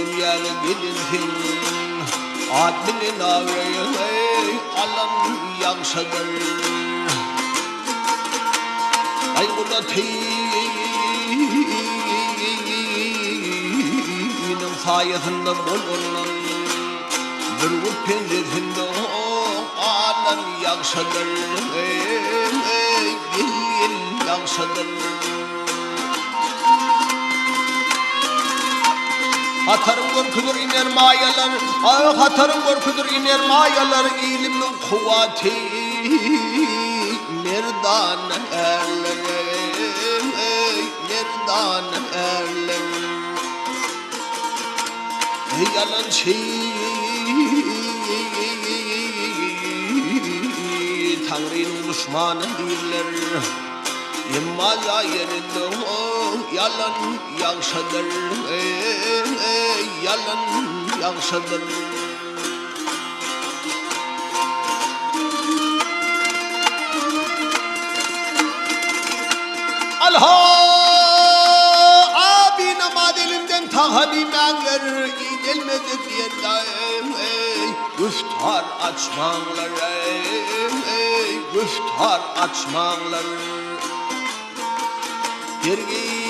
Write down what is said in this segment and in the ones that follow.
dünyaya gelirsin adilin ağrıyı alan yakşadır Aygıda teyinin sayesinde bulunan bir o pencerinde alan yakşadır Gel yakşadır Hatarım korkudur iner mayalar Hatarım korkudur iner mayalar İlimin kuvveti Nerdan erler Nerdan erler Yalan Tanrı'nın düşmanı değiller Yemmaza yerinde yalan yakşadır Yalan yakşadır Alha abi namaz elinden tahalimler gelmedik yerden Güftar açmanlar Güftar açmanlar Yergiz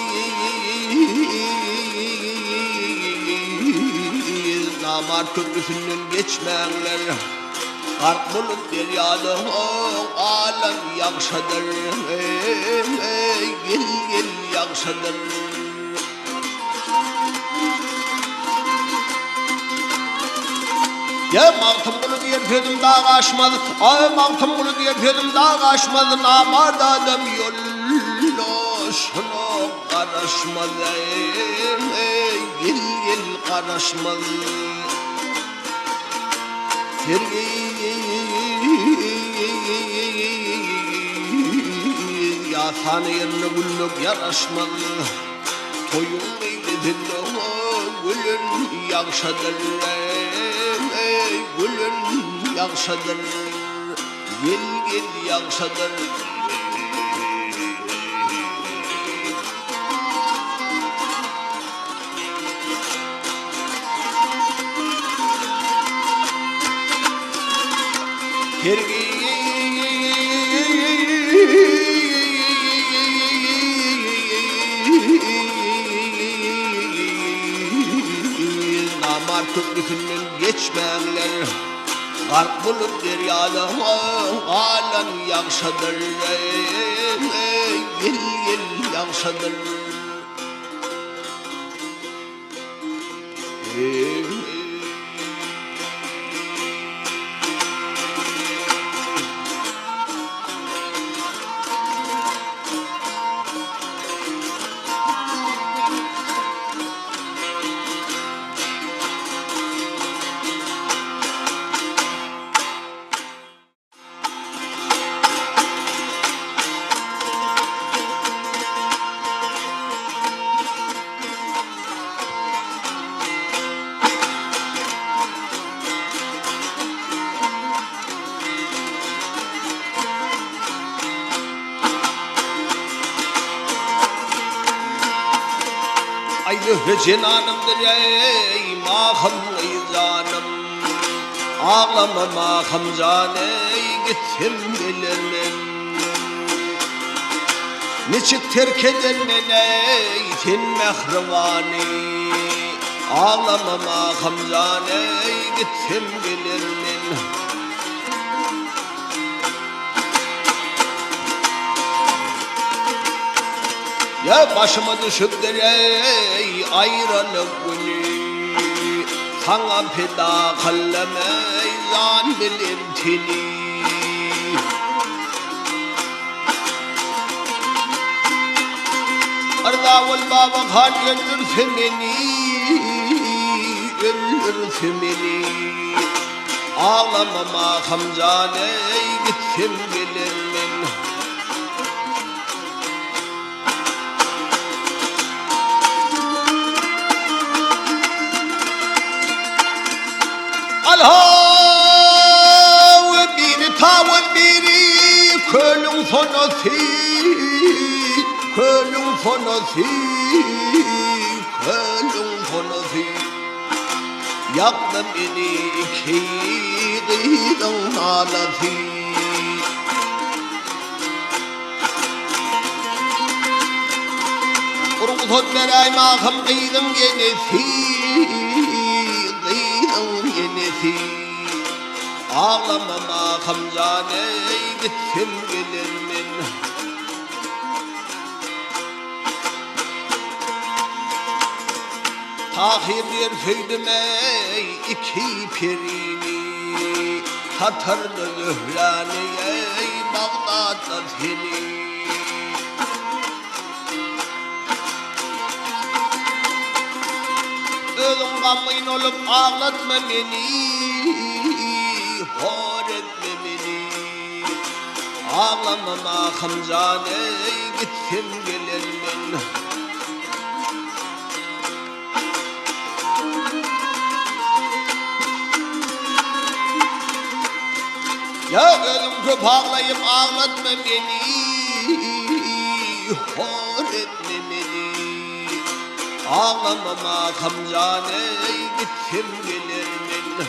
namar köprüsünden geçmenler Karp bulup deryada alem yakşadır Gel yakşadır Ya mantım bunu diye pedim dağ aşmadı Ay mantım bunu diye pedim dağ aşmadı Namarda adam yollaşına karışmadı Gel karışmadı Ya sana yerine güllük yaraşmadı Toyun meyledinde gülün yakşadır Gülün yakşadır Gel yakşadır Namar köprüsünden geçmeyenler Garp bulup deryada alan yakşadır Gel yakşadır Ayrı cenanımdır ey maham izanım Ağlama maham caney gittim bilirmen Niçik terk edermen ey tin mehrivani Ağlama maham caney gittim bilirmen Ya başıma düşüptür ey ayrılık günü Sana feda kallem ey zan bilintini Arda vel baba khan öldürse beni Öldürse beni Ağlama maham caney gitsin bilirmen Alha bir tavır biri kölün fonası kölün fonası kölün fonası Yaktı beni iki kıydın halati. Urgutut vereyim ahım kıydın genesi, kıydın genesi. Ağlamam ahım caney gitsin gelirmin. Tahir yerfeydim ey iki pirini, Tatırlı zührani ey Bağdat'ta seni. Ölüm gamın olup ağlatma beni, hor etme beni. Ağlamam ahım caney gitsin gelirmin. Ya ölüm köp ağlayıp ağlatma beni, hor etme beni. Ağlamam ahım caney gitsin gelirmin.